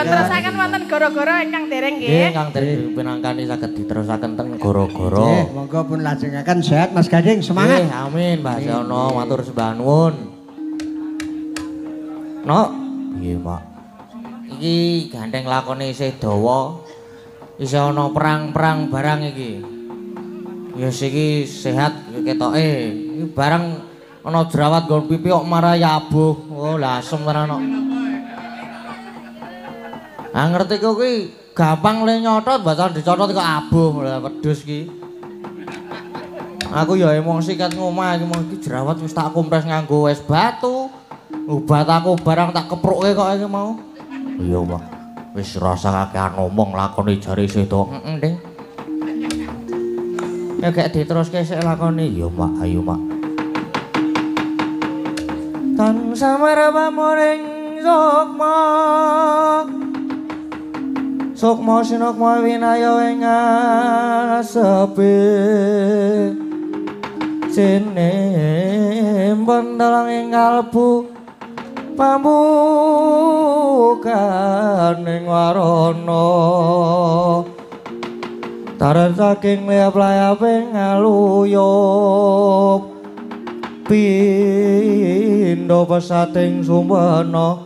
Dipun terusaken wonten gara-gara ingkang dereng nggih. Nggih, ingkang dereng pinangkani saged diterusaken teng gara-gara. Nggih, monggo pun lajengaken sehat Mas Gading, semangat. Nggih, amin Mbah Siono, matur sembah nuwun. Nok, piye, Pak? Iki gandeng lakone isih dawa. Isih ana perang-perang barang iki. Ya iki sehat ketoke. Iki barang ana jerawat nggon pipi kok marai abuh. Oh, lah asem tenan kok. Ah ngerti kok kuwi gampang le nyotot, bakal dicotot kok abuh lah wedhus iki. Aku ya emosi kat ngomah iki jerawat wis tak kompres nganggo es batu. Obat aku barang tak kepruke kok iki mau. Iya, Pak. Wis rasa kakean ngomong lakone jare isih to. Heeh, Ding. Ya gak diteruske sik lakone. Iya, Pak. Ayo, Pak. Tan samara pamuring sukma. Sukma sinukma winaya ing asepe. Sinembon dalang ing kalbu. Pambukan ing warana taran saking layap-layaping ngaluyup pindha pesating sumpena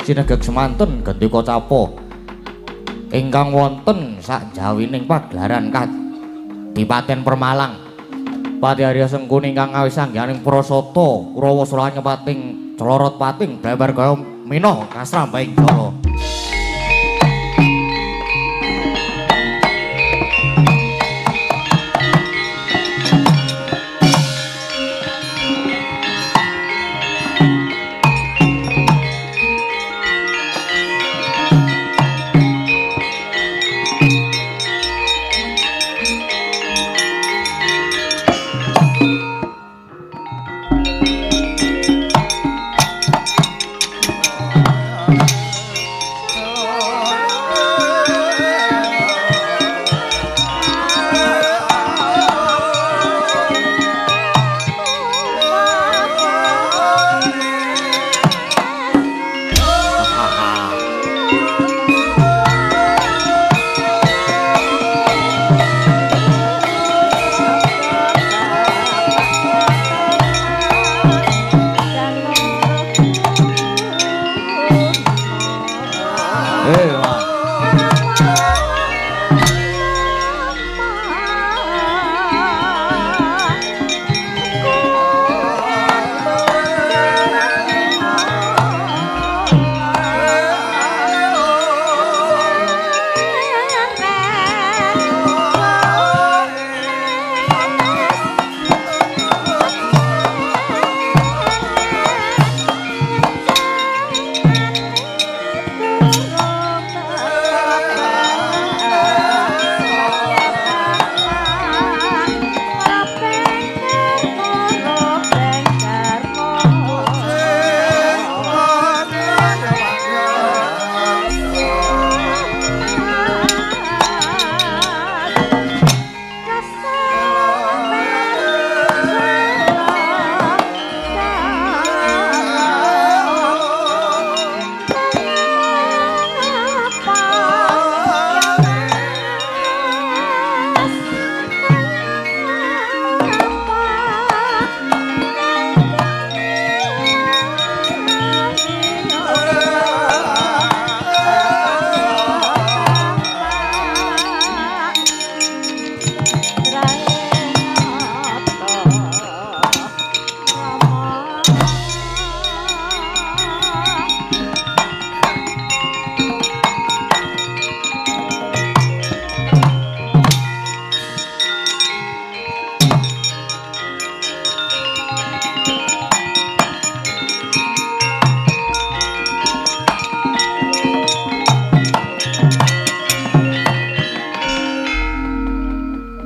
sinegek semanten gendika capo ingkang wonten sak jawining pagelaran Kadipaten Permalang. Pati Arya Sengkuni ingkang ngawis angganing prasata Kurawa Surawan nyepating Clorot Pating Blebar kaya minoh kasrambaing jala.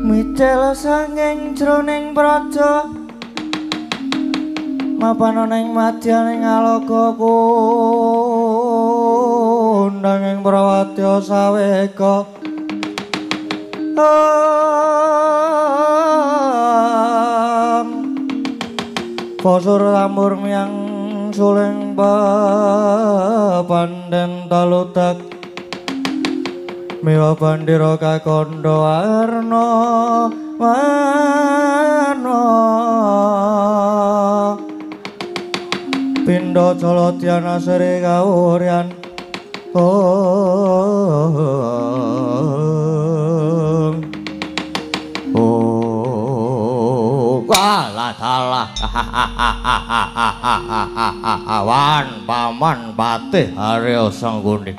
Micel sanging jroning praja mapan ana ing madyaning aloka kundang ing prawatya saweka Posur tambur miang suling pandhen taludak Mewa bandira kakandha warna warna Pindha Jaladhyana sri kawuryan Walah awan paman patih Arya Sangguni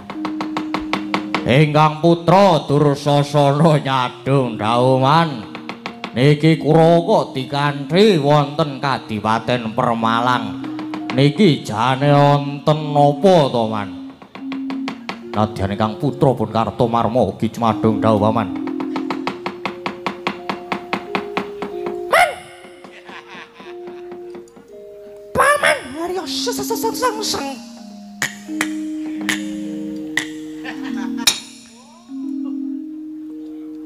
ingkang putra Dursasana nyadhung dauman niki Kurawa dikanthi wonten Kadipaten Permalang niki jane wonten napa to man nadyan ingkang putra pun Kartomarma ugi cumadung dawuh paman sang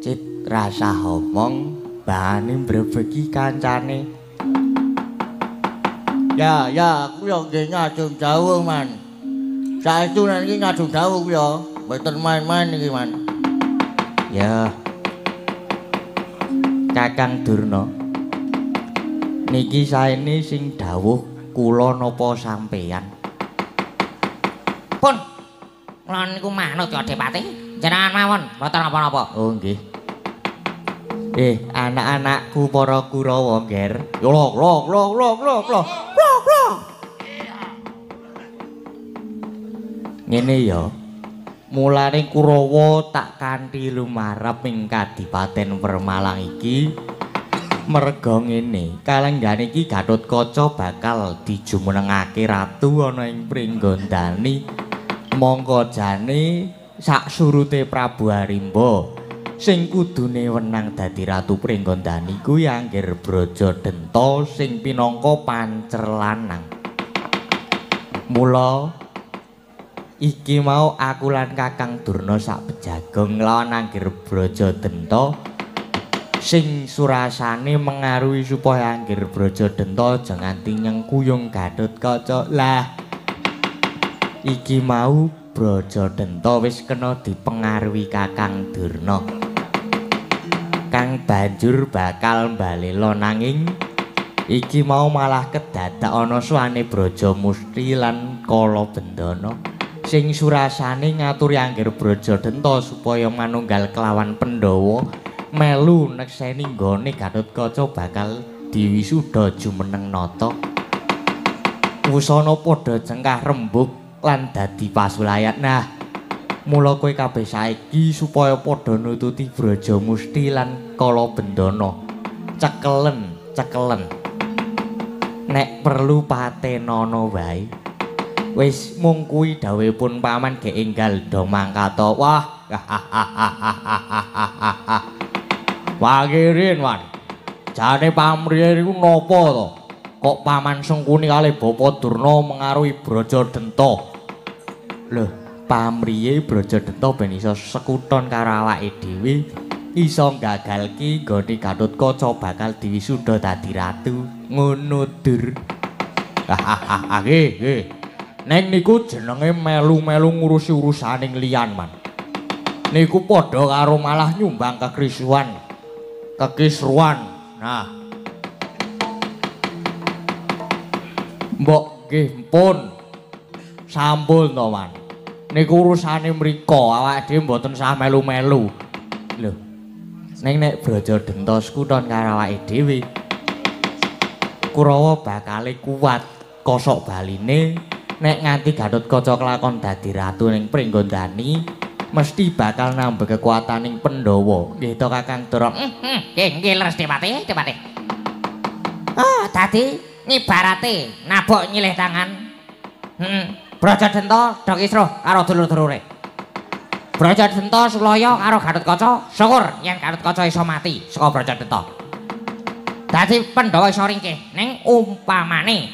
Cit rasa omong bane mbrebeki kancane ya aku yo nggih ngadung dawuh man saestu niki ngadung dawuh ku yo mboten main-main iki man ya Kakang Durna niki saene sing dawuh kula napa sampeyan pun kula niku manut ya Depati jenengan mawon mboten napa-napa oh nggih anak-anakku para Kurawa nger lho ngene ya mulane Kurawa tak kanthi lumarep ing Kadipaten Permalang iki merga ngene kalenggane iki Gatotkaca bakal dijumenengake ratu ana ing Pringgondani mongko jane sak surute Prabu Harimba sing kudune wenang dadi ratu Pringgondani kuwi Angger Brajadenta sing pinangka pancer lanang mula iki mau aku lan Kakang Durna sak bejagong lawan Angger Brajadenta sing surasane mengaruhi supaya Angger Brajadenta aja nganti nyengkuyung Gatotkaca. Lah iki mau Brajadenta wis kena dipengaruhi Kakang Durna. Kang banjur bakal mbalela nanging iki mau malah kedadak ana suwane Brajamusti lan Kalabendana sing surasane ngaturi Angger Brajadenta supaya manunggal kelawan Pandhawa melu nekseni nggone Gatotkaca bakal diwisuda jumeneng nata. Wusana padha cengkah rembug lan dadi pasulayat. Nah, mula kowe kabeh saiki supaya padha nututi Brajamusti lan Kalabendana. Cekelen. Nek perlu patenana wae. Wis mung kuwi dawuhipun paman ge enggal do mangkata. Wah. Pangirin wan, jane pamriye niku napa to? Kok paman Sengkuni kalih Bapa Durna mengaruhi Brajadenta? Lho, pamriye Brajadenta ben iso sekuton karo awake dhewe, iso gagalke nggone Gatotkaca bakal diwisuda dadi ratu. Ngono dur. Nggih. Neng niku jenenge melu-melu ngurusi urusaning liyan man. Niku padha karo malah nyumbang kekrisruhan. Nah. Mbok nggih pun. Sampun to, Man. Niku urusane mrika, awake dhewe mboten sah melu-melu. Lho. Nek Brajadenta sekuton karo awake dhewe. Kurawa bakale kuat kosok baline nek nganti Gatotkaca kelakon dadi ratu ning Pringgondani. Mesti bakal nambah kekuataning Pandhawa. Nggih to Kakang Durna. Nggih leres Depati. Oh, dadi ngibarate nabok nyilih tangan. Brajadenta dok isruh karo dulur-dulure. Brajadenta sulaya karo Gatotkaca, syukur yen Gatotkaca iso mati saka Brajadenta. Dadi Pandhawa iso ringkih. Ning umpamane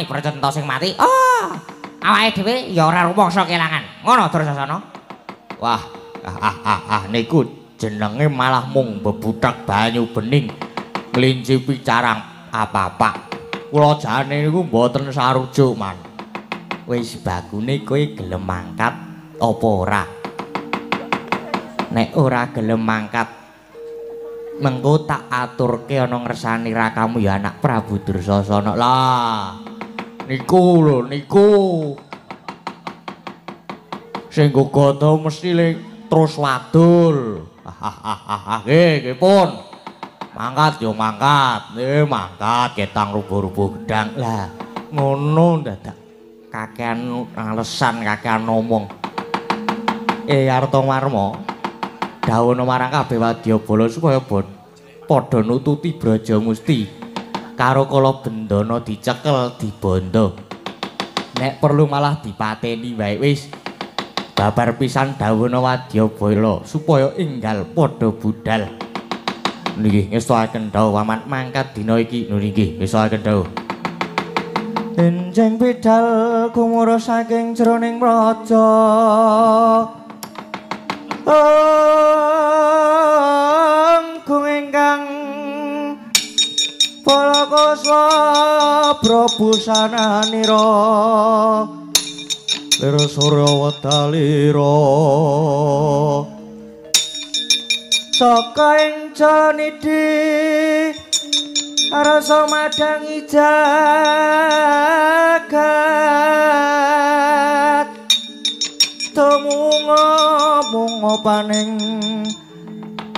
Brajadenta sing mati, awake dhewe ya ora rumangsa kelangan. Ngono Dursasana. Wah, niku jenenge malah mung bebutak banyu bening ngelincipi carang apa-apa. kula jane niku mboten sarujuk man. Wis bagune kowe gelem mangkat apa ora? Nek ora gelem mangkat mengko tak aturke ana ngersani rakamu ya anak Prabu Dursasana. Lah niku lho niku sing gogodo mesti terus wadul. Nggih pun mangkat yo mangkat. Mangkat ketang rubuh-rubuh gedang. Lah ngono dadak kakean alesan kakean ngomong. Artawarma dawuhna marang kabeh wadyabala supaya padha nututi Brajamusti karo kala bendana dicekel dibondo. Nek perlu malah dipateni wae wis. Babar pisan dawuhna wadyabala supaya enggal padha budal. Nggih ngestoaken dawuh Waman mangkat dina iki. Nggih ngestoaken dawuh. Enjing bidal kumura saking jroning praja. Anggung ingkang palakasa prabusananira lira surya wedalira saka ing janidi rasa madangi jagat tumunga paning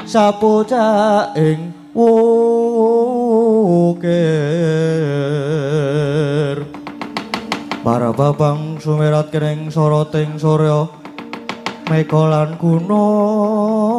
sapucak ing wukir para babang sumerat kering soroting surya mega lan gunung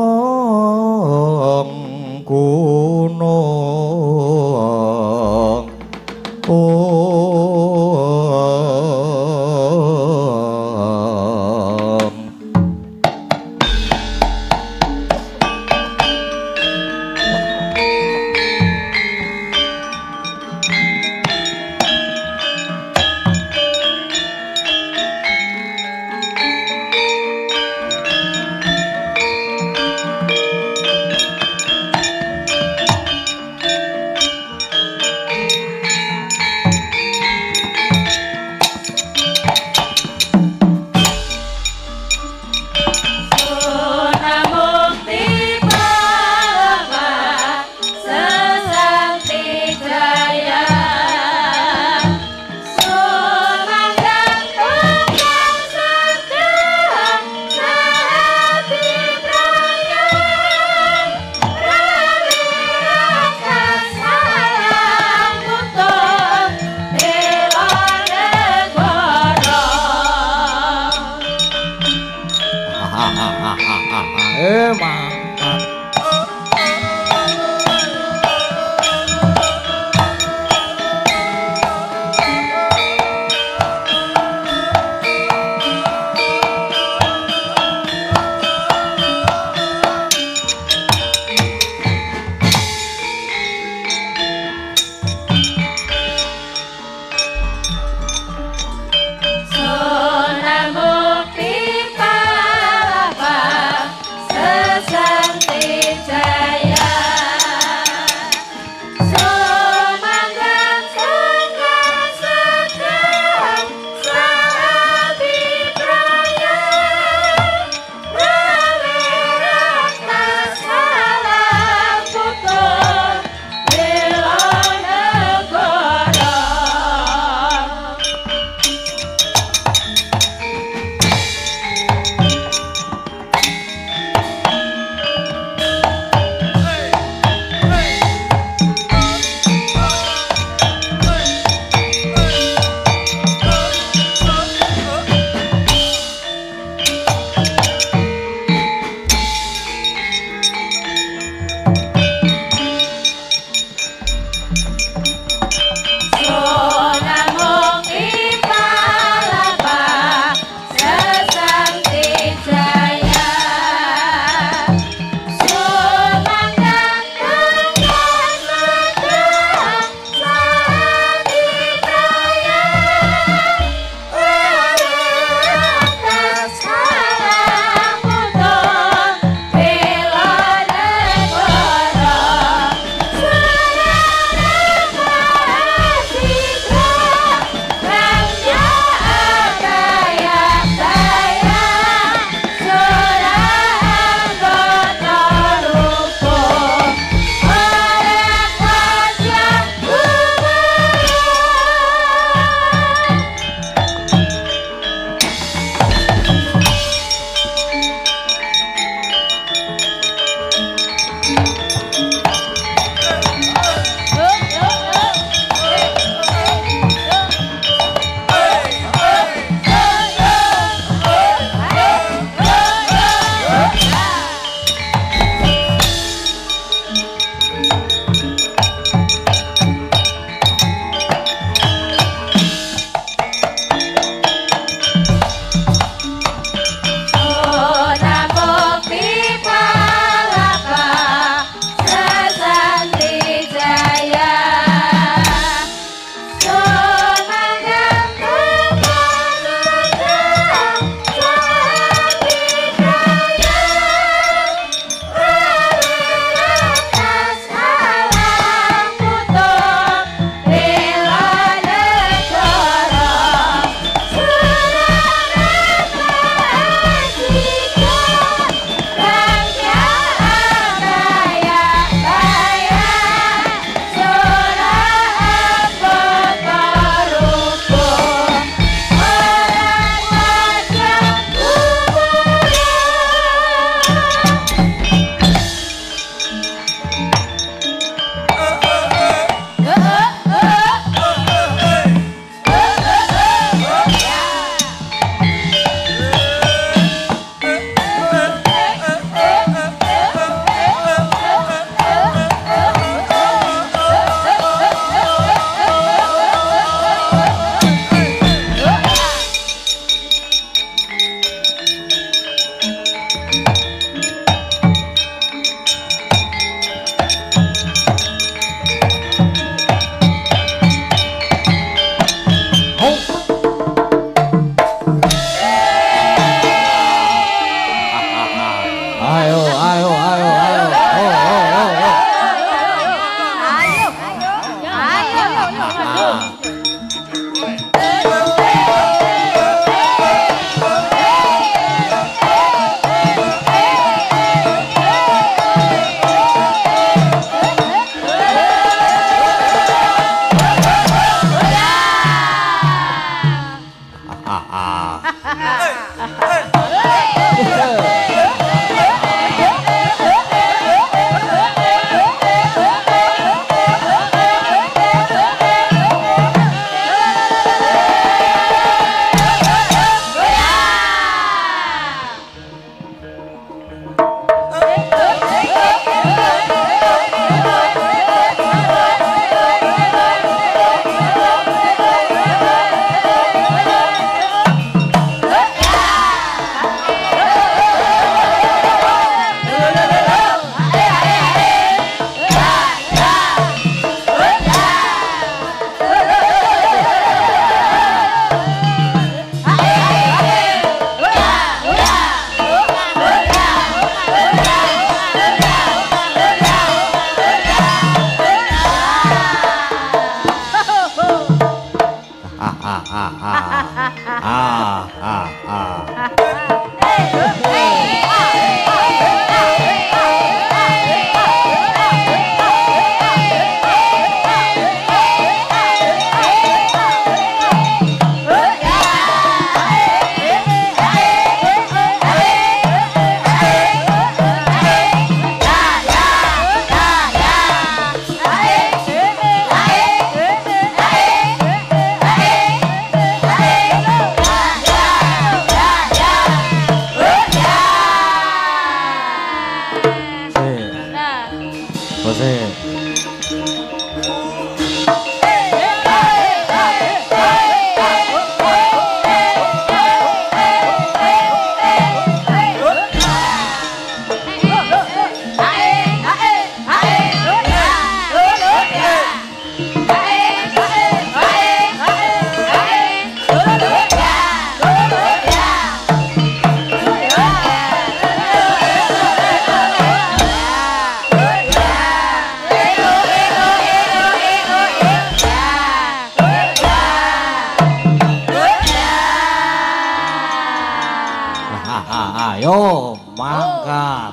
Ayo mangkat.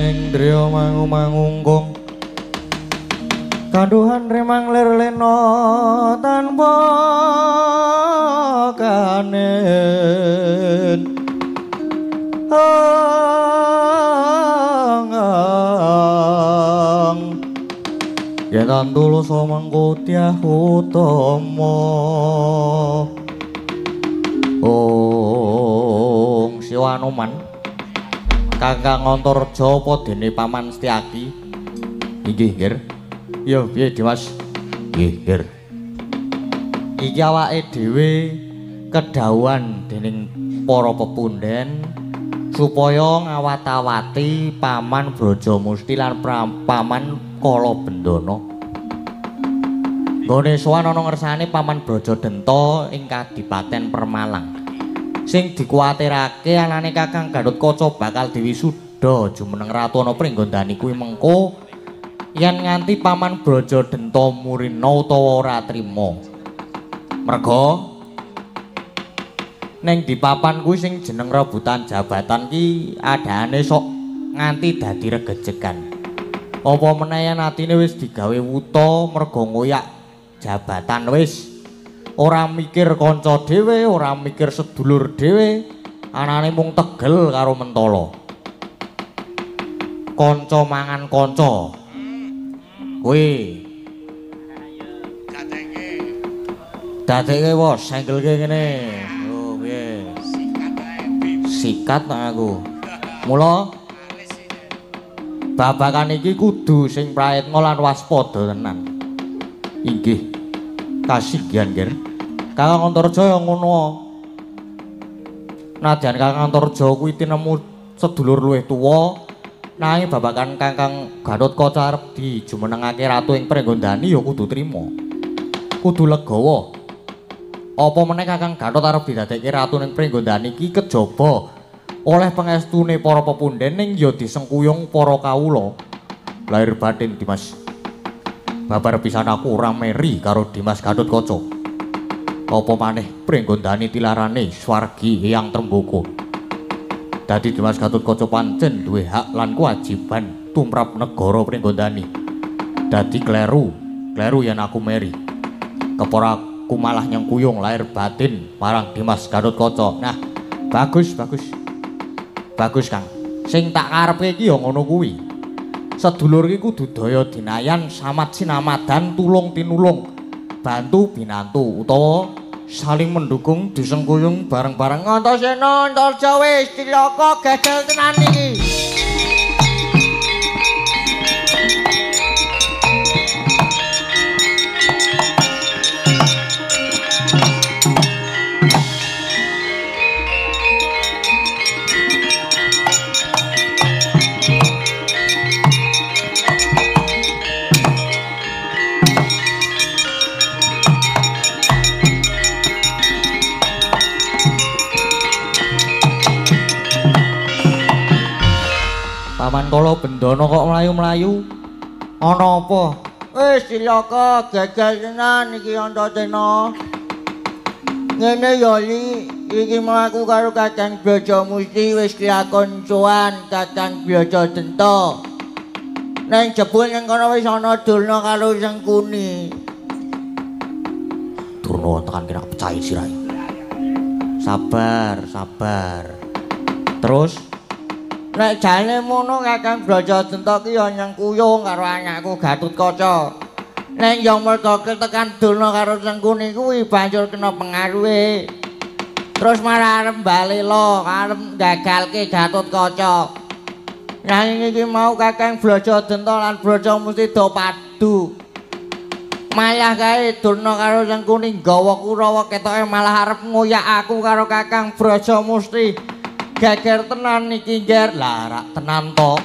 Indriya mangu-mangungkung kanduhan remang lir lena tanpa kanen Yetan tulus mangkutyah utama Ong Siwanuman Kakang Antarja apa dene Paman Setyaki Inggih nggih Ya piye Dimas Nggih nggih Iki awake dhewe kedhawuhan dening para pepunden supaya ngawat-awati Paman Brajamusti lan Paman Kalabendana Nggone sowan ana ngersane Paman Brajadenta ing Kadipaten Permalang. Sing dikuwatirake anane Kakang Gatotkaca bakal diwisuda jumeneng Ratu ana Pringgondani kuwi mengko yen nganti Paman Brajadenta murina utawa ora trima. Merga ning di papan kuwi sing jeneng rebutan jabatan ki adane sok nganti dadi regejekan. Apa meneh yen atine wis digawe wuta merga ngoyak jabatan wis ora mikir kanca dhewe, ora mikir sedulur dhewe, anane mung tegel karo mentala. Kanca mangan kanca. Kuwi dadekke wos senggelke ngene. Oh piye? Sikat aku. Mula babakan iki kudu sing praetna lan waspada tenan. Inggih. Kasihan ger. Kakang Antarja ngono. Nadyan Kakang Antarja kuwi tinemu sedulur luwih tuwa, nanging babakan Kakang Gatotkaca arep dijumenengake ratu ing Pringgondani ya kudu trima. Kudu legawa. Apa meneh Kakang Gatot arep didadekke ratu ning Pringgondani iki kejaba oleh pangestune para pepundhen ning ya disengkuyung para kawula. Lahir batin Dimas. Babar pisan aku ora meri karo Dimas Gatotkaca. Apa maneh Pringgondani tilarane swargi Hyang Trembaka. Dadi Dimas Gatotkaca pancen duwe hak lan kewajiban tumrap negara Pringgondani. Dadi kleru yen aku meri. Kepara aku malah nyengkuyung lahir batin marang Dimas Gatotkaca. Nah, bagus. Bagus, Kang. Sing tak karepe iki ya ngono kuwi. Sedulur iki kudu daya dinayan samat sinamadan tulung tinulung bantu binantu utawa saling mendukung disengkuyung bareng-bareng. Antasena Antarja wis cilaka gagal tenan iki. Paman kala Bendana kok mlayu-mlayu. Ana apa? Wis cilaka gagal tenan iki Antasena. Ngene ya Li, iki mlaku karo Kakang Brajamusti wis dilakon sowan Kakang Brajadenta. Nang jebul ning kono wis ana Durna karo Sengkuni. Durna tekan kira pecahi sirahe. Sabar. Terus nek jane mono Kakang Brajadenta ki ya nyengkuyung karo anakku Gatotkaca. Nek ya merga tekan Durna karo Sengkuni kuwi banjur kena pengaruhe. Terus malah arep balela, arep gagalke Gatotkaca. Nanging iki mau Kakang Brajadenta lan Brajamusti do padu. Malah kae Durna karo Sengkuni nggawa Kurawa ketoke malah arep ngoyak aku karo Kakang Brajamusti. Geger tenan iki ger lah rak tenan to.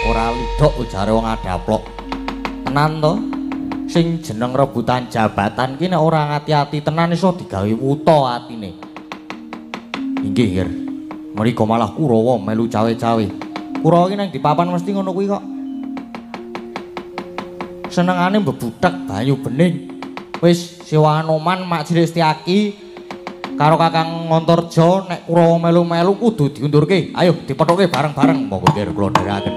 Ora lidok ujare wong adaplok. Tenan to. Sing jeneng rebutan jabatan ki nek ora ngati-ati tenan iso digawe wuta atine. Inggih ger. Mriko malah Kurawa melu cawe-cawe. Kurawa iki nang dipapan mesti ngono kuwi kok. Senengane mbebutek banyu bening. Wis sewa Anoman Mak Cilik Setyaki karo Kakang Antarja nek Kurawa melu-melu kudu diundurke. Ayo dipethuke bareng-bareng monggo nggih kula dherekaken.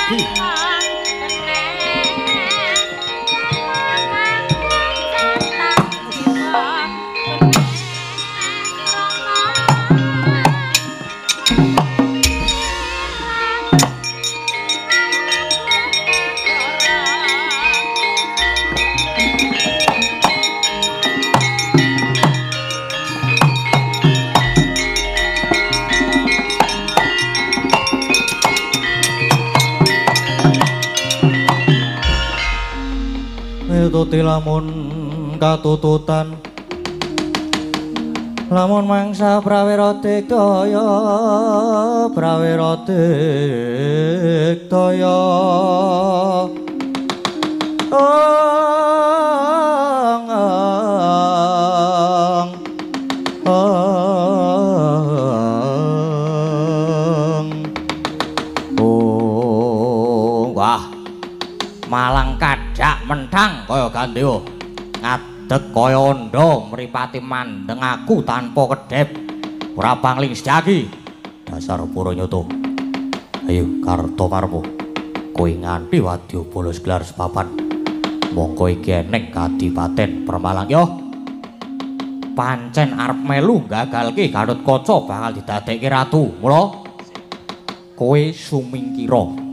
Sagi. Tuti lamun katututan lamun mangsa prawira dikdaya wah malang kadak mentang kaya gandewa ngadeg kaya anda mripati mandeng aku tanpa kedhep ora pangling Sejagi dasar Puranyata. Ayo Kartomarma kowe nganti wadya bolos gelar sepapan mongko iki eneng Kadipaten Permalang yo pancen arep melu gagalke Gatotkaca bakal didadekke ratu mula kowe sumingkira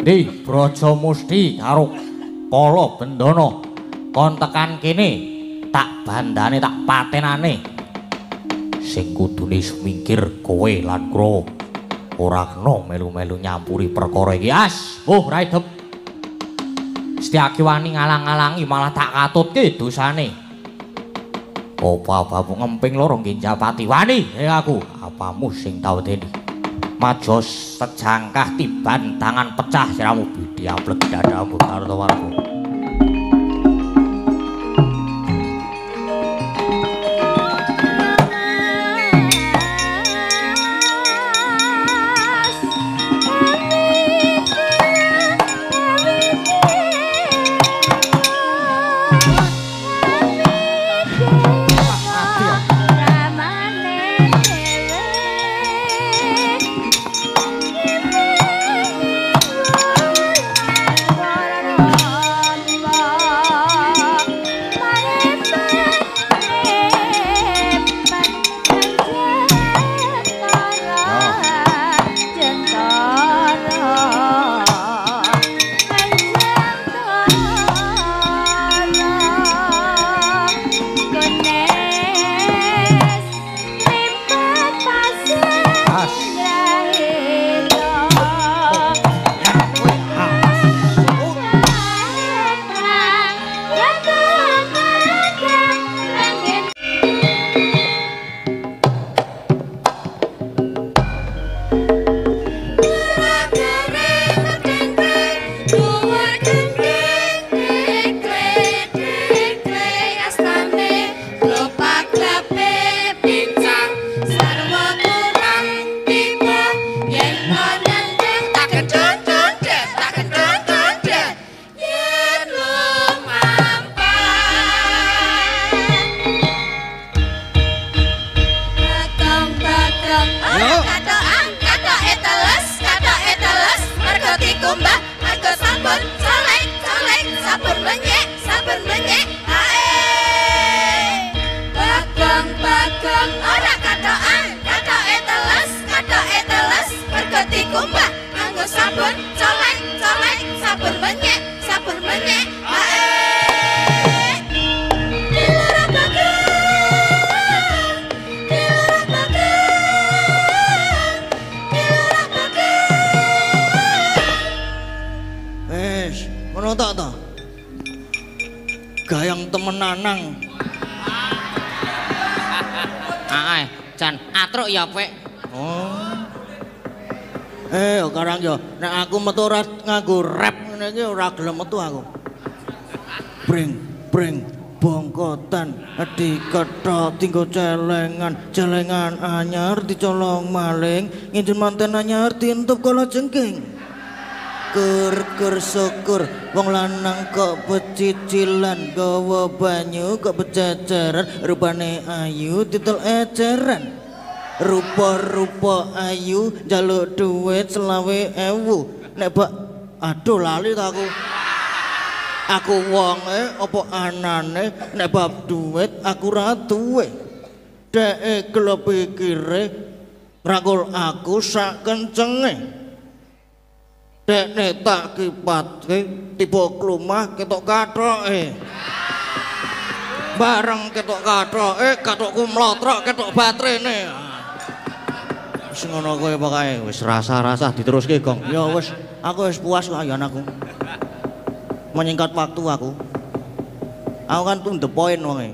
di Braja Musti karo Kala Bendana kon tekan kene tak bandane tak patenane sing kudune sumingkir kowe lan Kura ora kena melu-melu nyampuri perkara iki as Raidep Setyaki wani ngalang-alangi malah tak katutke dosane apa-apa ngemping loro Nginjapati wani aku apamu sing tau deni majos sejangkah tiban tangan pecah siramu bidi aplek dadamu Kartomarma. Gayang temenanang. Jan atruk ya, Pek. Oh. Karang yo, nek aku metu ora nganggo rap ngene iki ora gelem metu aku. Bring bongkotan dikethok tinggo celengan anyar dicolong maling nginjen manten anyar dientup kala jengking. Ker syukur wong lanang kok pecicilan gawa banyu kok bececeran rupane ayu titul eceran rupa-rupa ayu njaluk duit 20.000 nek bak aduh lali ta aku wonge apa anane nek bab duit aku ra duwe dek gelem pikire rangkul aku sak kencenge dek nek tak kipatke tiba klumah ketok kathoke bareng ketok kathoke kathokku mlotrok ketok batrene wis ngono kowe pokoke wis rasa-rasa diteruske Gong ya wis aku wis puas kok ayan aku menyingkat waktu aku kan to the point wonge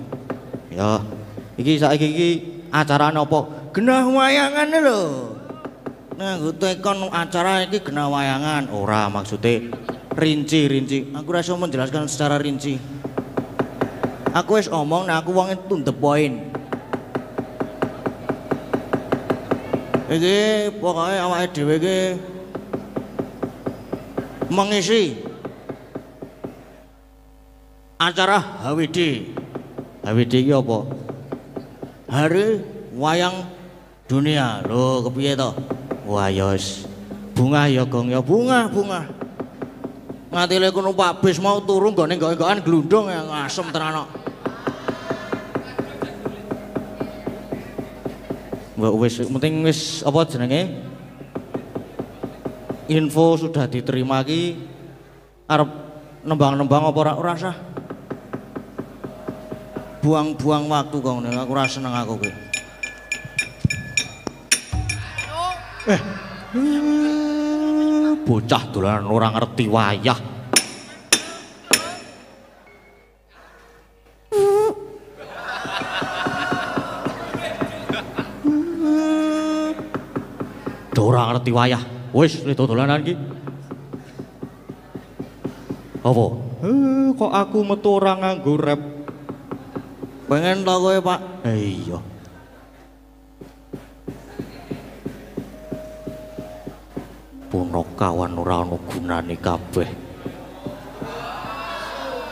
ya iki saiki iki acarane apa genah wayangan lho nganggo tekon acara iki genah wayangan ora maksude rinci aku ora iso menjelaskan secara rinci aku wis omong nek aku wonge to the point iki pokoke awake dhewe iki mengisi acara HWD. HWD iki apa? Hari Wayang Dunia. Lho, kepiye to? Wah, ya wis. Bunga ya, Gong ya, bunga. Ngatile kono Pak Bis mau turu nggone gak-gakan glundung ya asem tenan kok. Mbak wis penting wis apa jenenge? Info sudah diterima ki arep nembang-nembang apa ora usah. Buang-buang waktu kok ngene aku ora seneng aku ki. Bocah dolanan ora ngerti wayah. Ora ngerti wayah. Wis le dolanan iki. Apa? Kok aku metu ora nganggo rap. Pengen ta kowe, Pak? Iya. Punakawan ora ana gunane kabeh.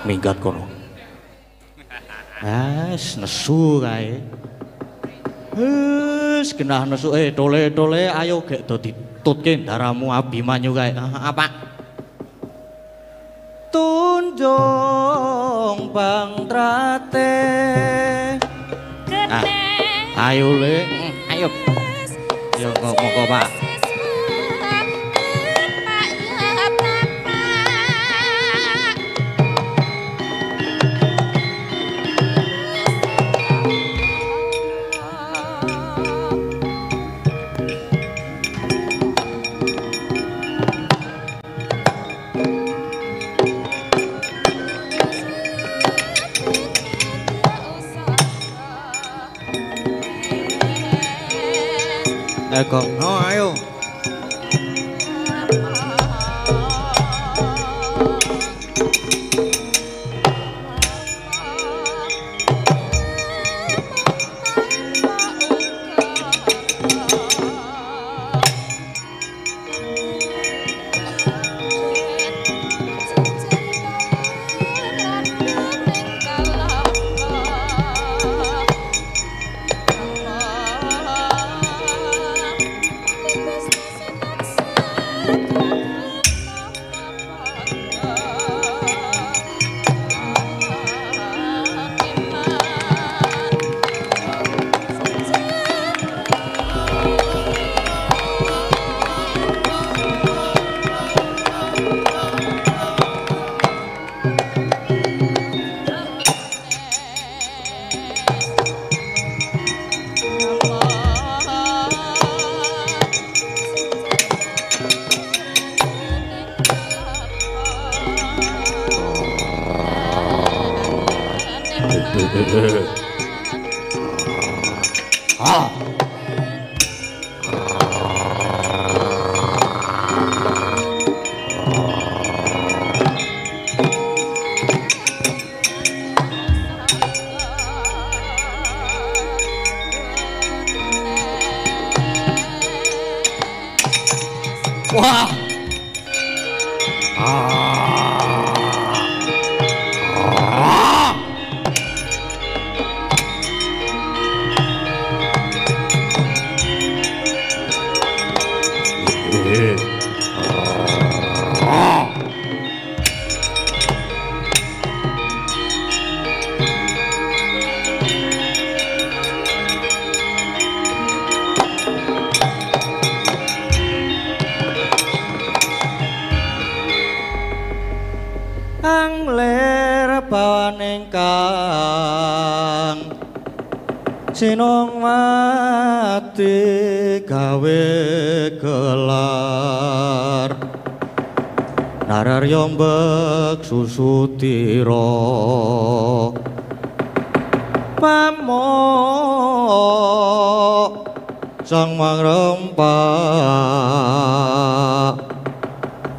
Minggat kono. Nesu kae. Genah nesu tole-tole ayo gek do ditutke daramu Abimanyu kae. Apa? Tunjung Bang Trate. Ayo le, ayo. Yo monggo Pak. Kok. Oh, ayo. Wah. Sinong mati gawe gelar Nararya mbek susutira pamok sang mangrempak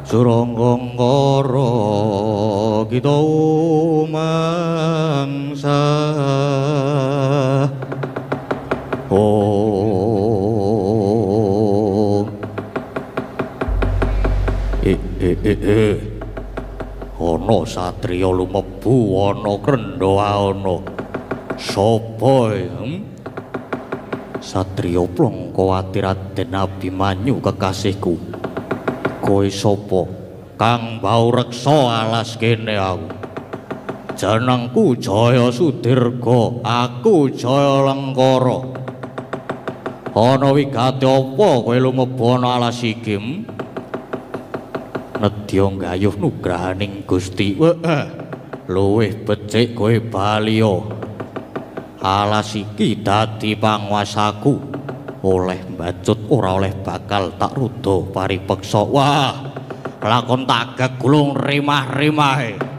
suranggangkara kita umangsa ana satriya lumebu ana krendha ana sapa satriya Plangkawati Raden Abimanyu kekasihku kowe sapa kang bau reksa alas kene aku jenengku Jaya Sudirga aku Jaya Lengkara ana wigati apa kowe lumebu ana alas iki nedya gayuh nugrahaning Gusti luwih becik kowe baliya alas iki dadi panguwasaku oleh mbacut ora oleh bakal tak ruda paripeksa wah lakon tak gegulung rimah-rimahe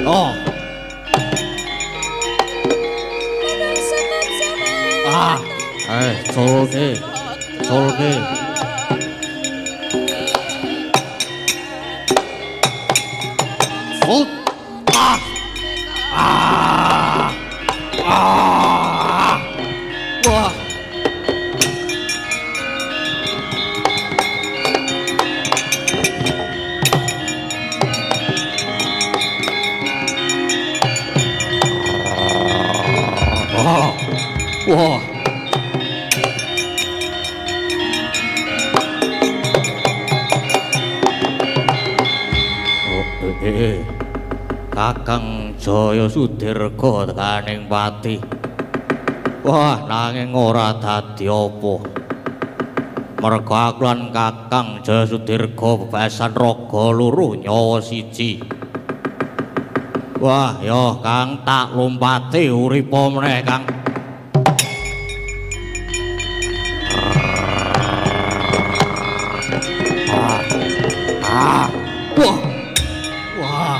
Oh. Ah, solke. Oh. Ah. Ah. Ah. Wah. Wah. Kakang Jaya Sudirga tekaning pati. Wah, nanging ora dadi apa. Merga aku lan Kakang Jaya Sudirga bebasan raga loro nyawa siji. Wah, ya Kang tak lompati uripa meneh, Kang. Wah. Wah.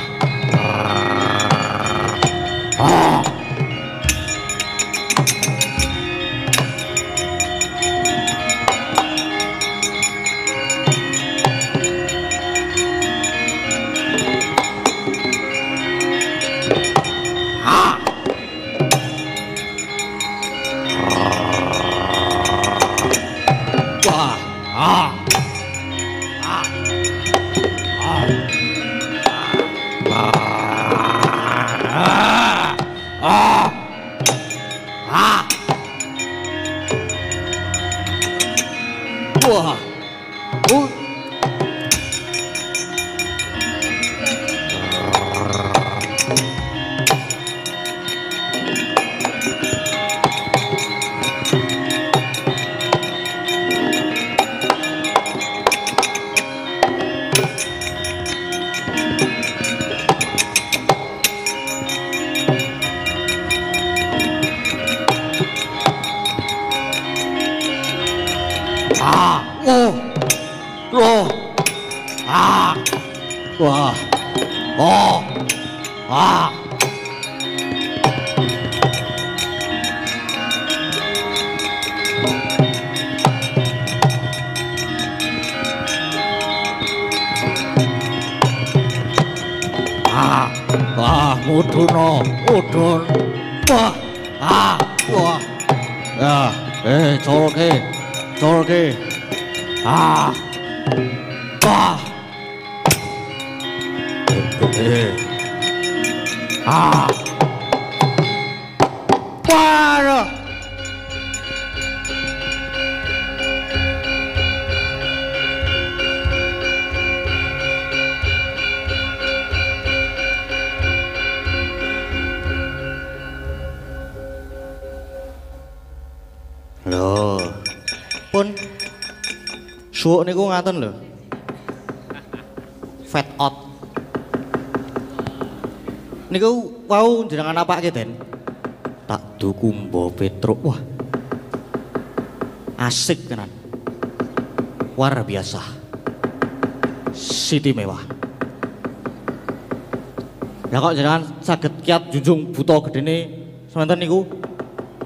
Mudun. Wah. Wah. Ya, colke. Wah. Waduh. Lho. Pun suwuk niku ngaten lho. Fat out. Niku wau jenengan apake, Den? Tak duku Mbah Petruk. Wah. Asik tenan. Luar biasa. Siti mewah. Ya kok jenengan saged kiat junjung buta gedene semanten niku?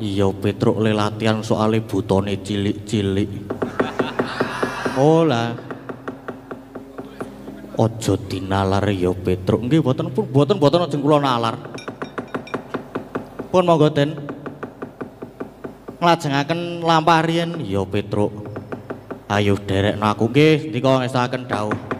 Iya Petruk le latihan soale butone cilik-cilik. Oh lah. Aja dinalar ya Petruk. Nggih boten ajeng kula nalar. Pun monggo Den. Nglajengaken lampah riyen ya Petruk. Ayo derekno aku nggih ndika ngestaken dawuh.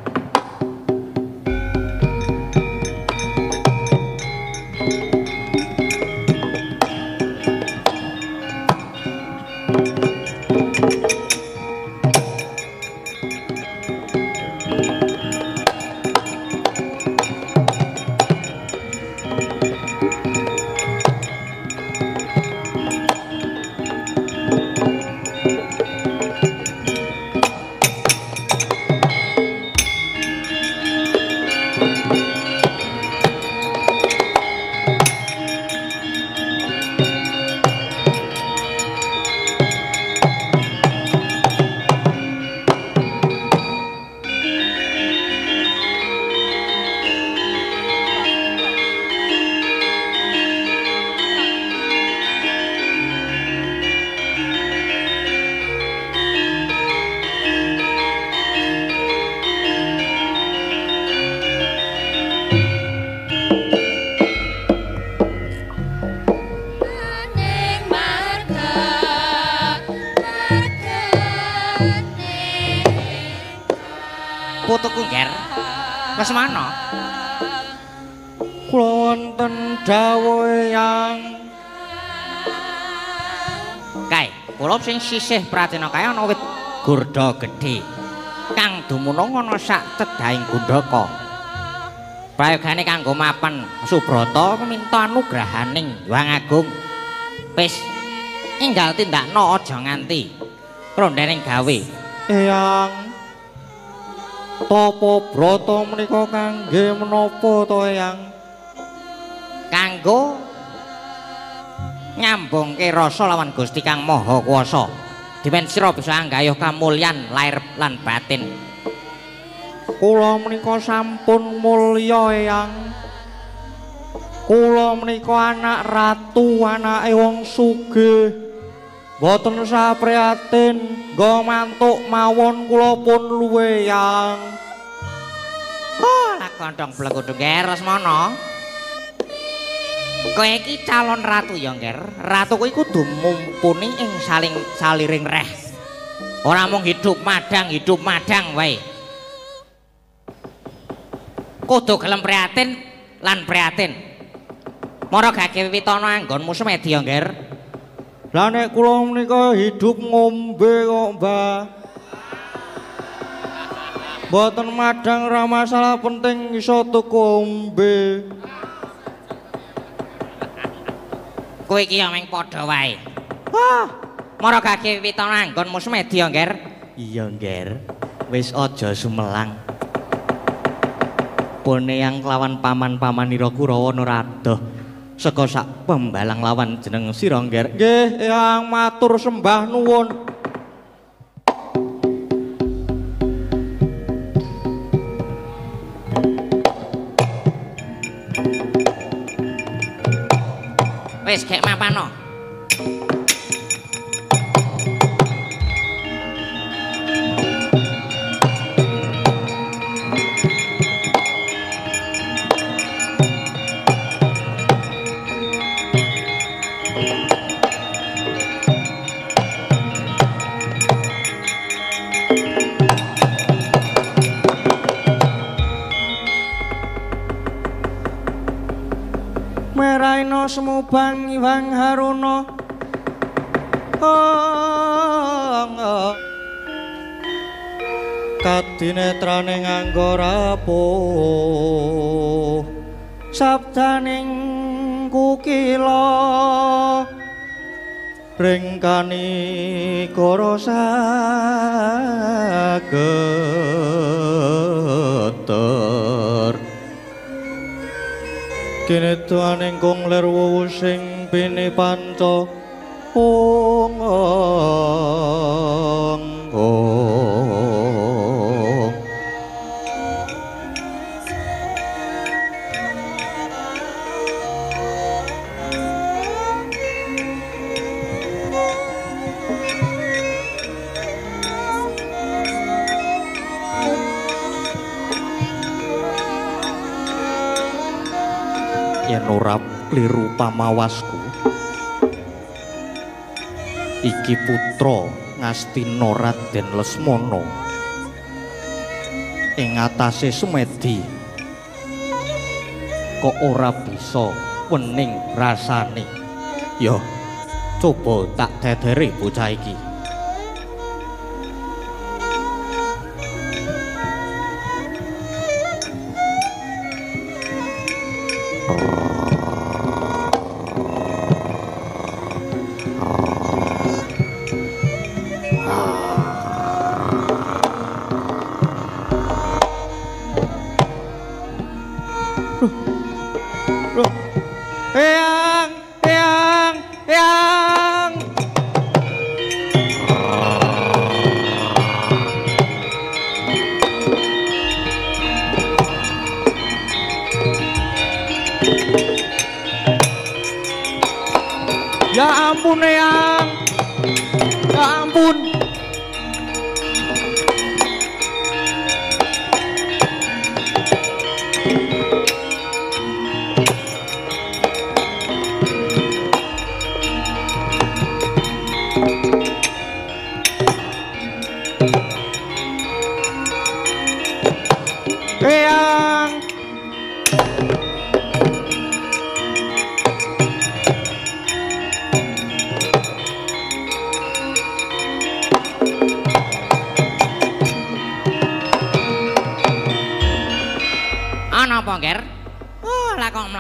putuku, Nger. Wes mana? Kula wonten dawuh Eyang. Kae, kula sing sisih Pratina kae ana wit gurda gedhe. Kang dumunung ana sak cedhahing Gundaka. Prayogane kanggo mapan Subrata minta anugrahaning Hyang Agung. Wis enggal tindakno aja nganti rondening gawe. Eyang. Tapa brata menika kangge menapa to Eyang? Kanggo nyambungke rasa lawan Gusti Kang Maha Kuwasa. Dimen sira bisa anggayuh kamulyan lair lan batin. Kula menika sampun mulya Eyang. Kula menika anak ratu, anake wong sugih. Mboten sapriyatin nggo mantuk mawon kula pun luwe Eyang. Oh, lak kondhong blekudung Nger Lesmana. Kowe iki calon ratu ya, Nger. Ratu kuwi kudu mumpuni ing saliring reh. Ora mung hidup madang wae. Kudu gelem prihatin lan prihatin. Mara gage wiwitana anggonmu semedi ya, Nger. Lah nek kula menika hidup ngombe kok, Mbah. Mboten madang ora masalah, penting iso tuku ombe. Kowe iki ya meng padha wae. Wah, mara gage wiwitana anggonmu semedi ya, Nger. Iya, Nger. Wis aja sumelang. Pone yang kelawan paman-pamanira Kurawa Nurada saka sak pembalang lawan jeneng sira, Nger. Nggih, Eyang matur sembah nuwun. Wis gek mapano. Meraina semubang Hyang Haruna. Kadinetrane nganggo rapuh, sabdaning kukila ringkani kara sageter. Kene tuaning kong lerwu sing bini panca ong. Yen ora kliru pamawasku, iki putra Ngastina Raden Lesmana ing atase Sumedi kok ora bisa wening rasane. Ya coba tak dedere bocah iki. Eyang! Ya ampun, Eyang! Ya ampun!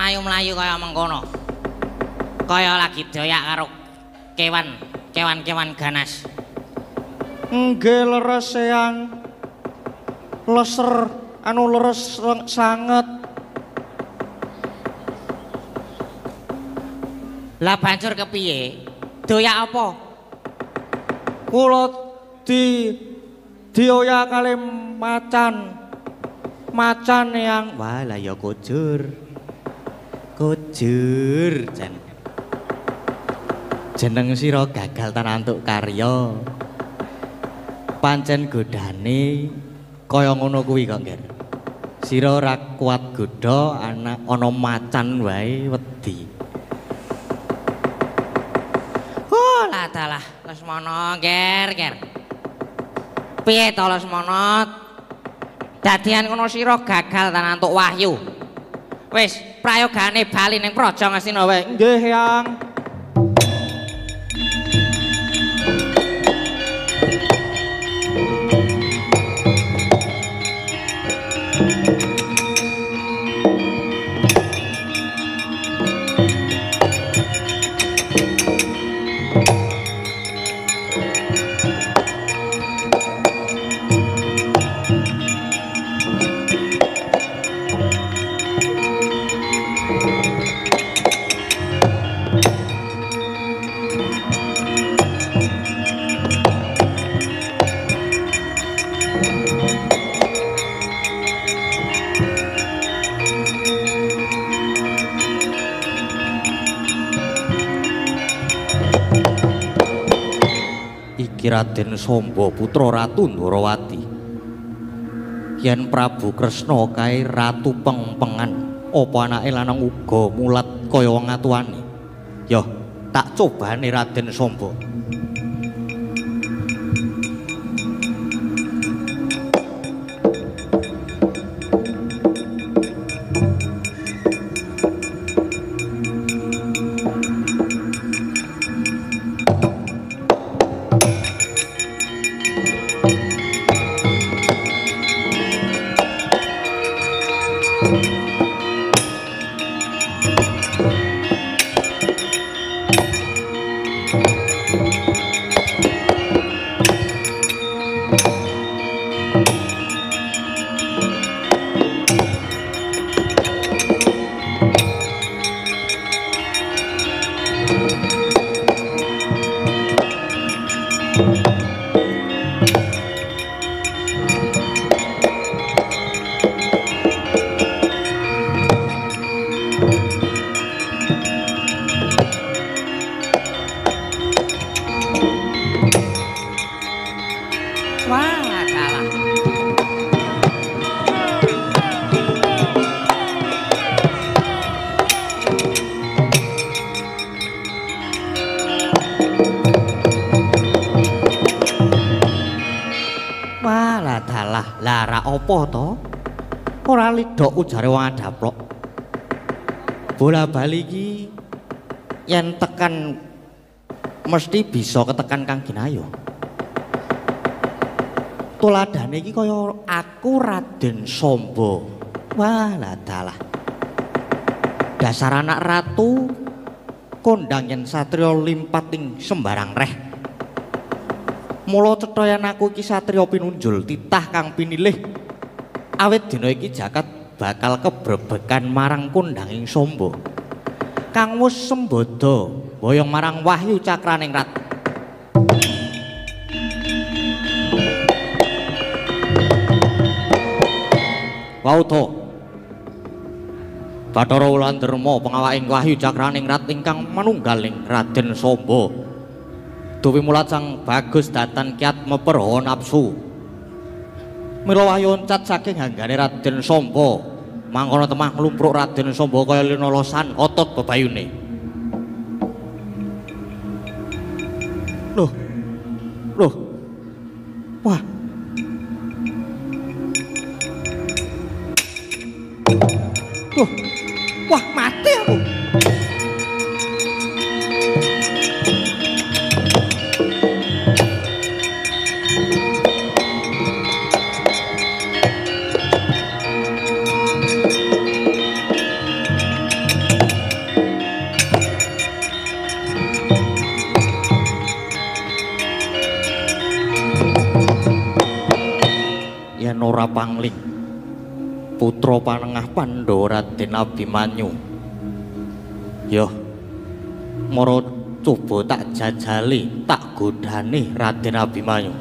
mlayu-mlayu kaya mengkono. Kaya lagi doyak karo kewan-kewan ganas. Nggih leres Eyang. Leser leres sanget. Lah banjur kepiye? Doyak apa? Kula dioyak kali macan Eyang. Wah lah ya kujur jan jeneng sira gagal tanantuk karya pancen godane kaya ngono kuwi kok Nger sira ora kuat godha ana macan wae wedi. Oh lah dalah Lesmana ger piye to Lesmana dadian ngono sira gagal tanantuk wahyu wis prayogane bali ning Praja Ngastina wae. Nggih Eyang. Raden Samba putra Ratu Ndwarawati yen Prabu Kresna kae ratu pengpengan apa anake lanang uga mulat kaya wong atuwane ya tak cobane Raden Samba. Apa to? Ora lidok ujare wong adaplok. Bola bali iki yen tekan mesti bisa ketekan Kang Ginayo. Tuladane iki kaya aku Raden Samba. Walah dalah. Dasar anak ratu kondang yen satriya limpat ing sembarang reh. Mula cethayan aku iki satriya pinunjul titah kang pinilih. Awit dina iki jagat bakal kebrebekan marang kondanging Samba. Kang wis sembada boyong marang Wahyu Cakraning Rat. Wauta. Bathara Wulandharma pengawaking Wahyu Cakraning Rat ingkang manunggaling Raden Samba. Duwi mulat sang bagus datan kiat meperho nafsu. Mila wahyu oncat saking hanggane Raden Samba mangkono temah nglumpruk Raden Samba kaya linolosan otot bebayune. Loh. Wah. Loh. Wah, mati aku. ora pangling. Putra panengah Pandhawa Raden Abimanyu. Yo. Mara coba tak jajali, tak godhane Raden Abimanyu.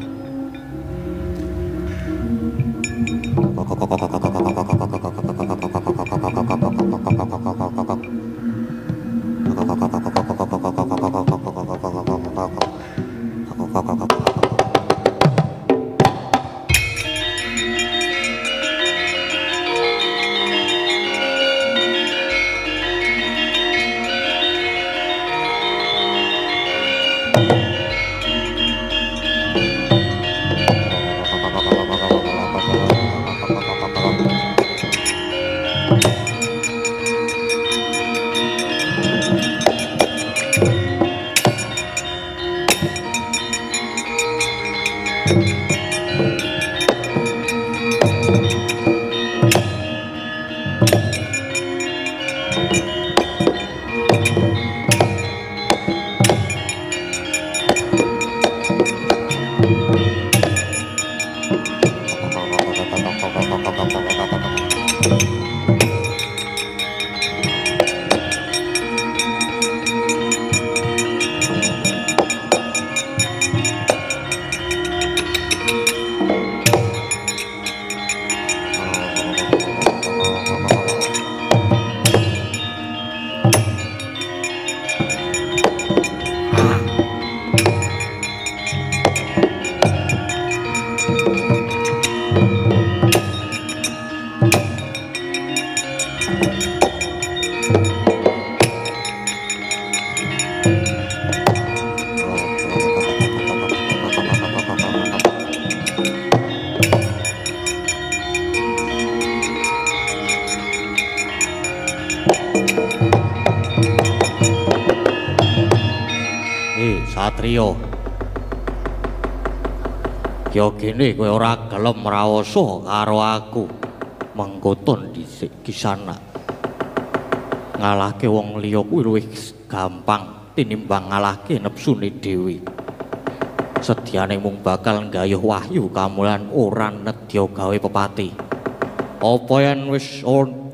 Satrio. Yo gene kowe ora gelem raoso karo aku. Mengkoton dhisik kisana. Ngalahke wong liya kuwi luwih gampang tinimbang ngalahke nepsune dhewe. Sediane mung bakal nggayuh wahyu kamulan ora nedya gawe pepati. Apa yen wis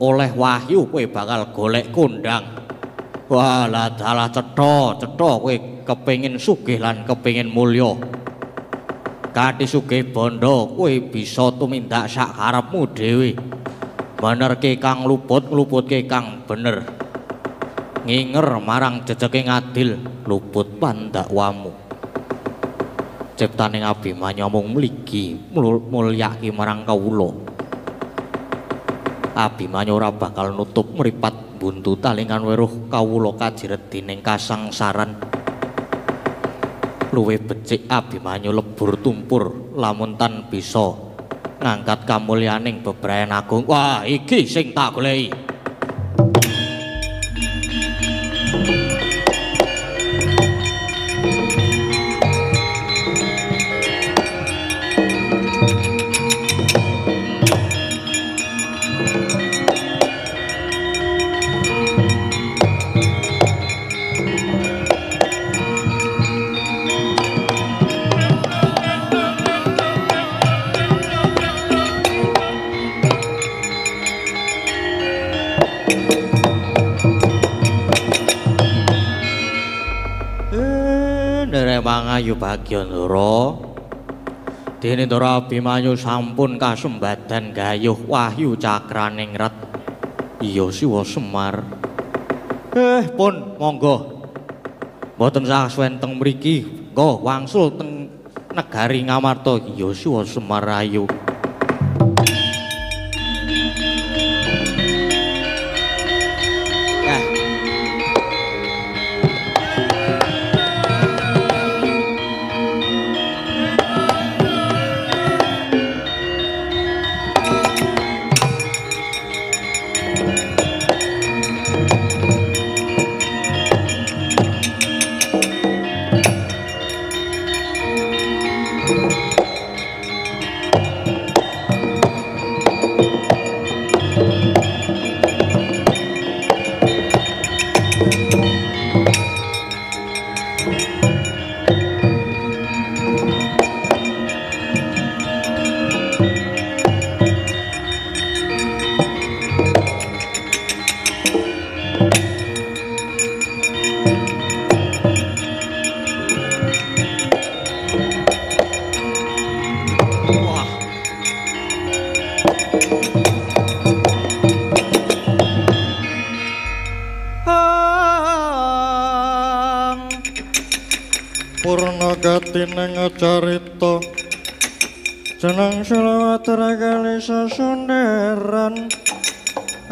oleh wahyu kowe bakal golek kondang. Wah, lah dalah cetha kowe kepengin sugih lan kepengin mulya. Kathi sugih bondo kowe bisa tumindak sak karepmu dhewe. Benerke kang luput, ngluputke kang bener. Nginger marang jejeke ngadil, luput pandakwamu. Ciptaning Abimanyu mung mligi mulyaki marang kawula. Abimanyu ora bakal nutup mripat buntu talingan weruh kawula kajiret dening kasangsaran. Luwih becik Abimanyu lebur tumpur lamun tan bisa ngangkat kamulyaning bebrayan agung. Wah, iki sing tak goleki. Mangayu Bagyandara dene Ndara Abimanyu sampun kasembadan gayuh wahyu cakraning rat. Iya Siwa Semar. Pun monggo. Mboten sasuwen teng mriki, nggo wangsul teng negari Ngamarta. Iya Siwa Semar ayu. purna gatining carita jeneng selawat ragali sasunderan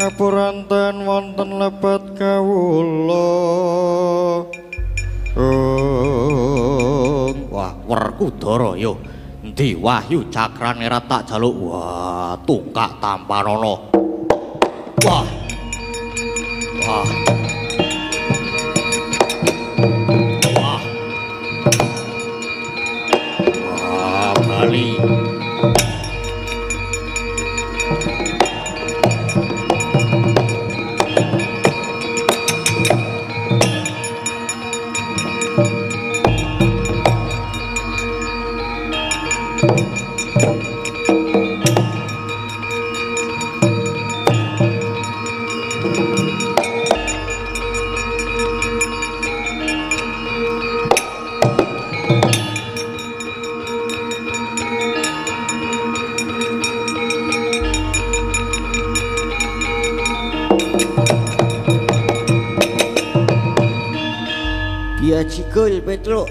apuranten wonten lebat kawula. Wah, Werkudara yo. Endi Wahyu Cakrane ra tak jaluk. Wah, tungkak tampanana. Wah. Wah. Wah. Wah, Bali. Biya jigul Petruk.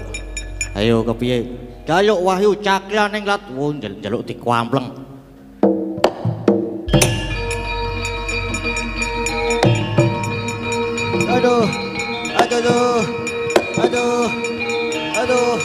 Ayo kepiye? Jaluk Wahyu Cakrane lat Njaluk dikwampleng. Aduh. Aduh. Aduh. Aduh.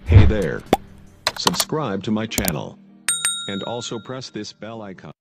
Hey there. Subscribe to my channel. And also press this bell icon.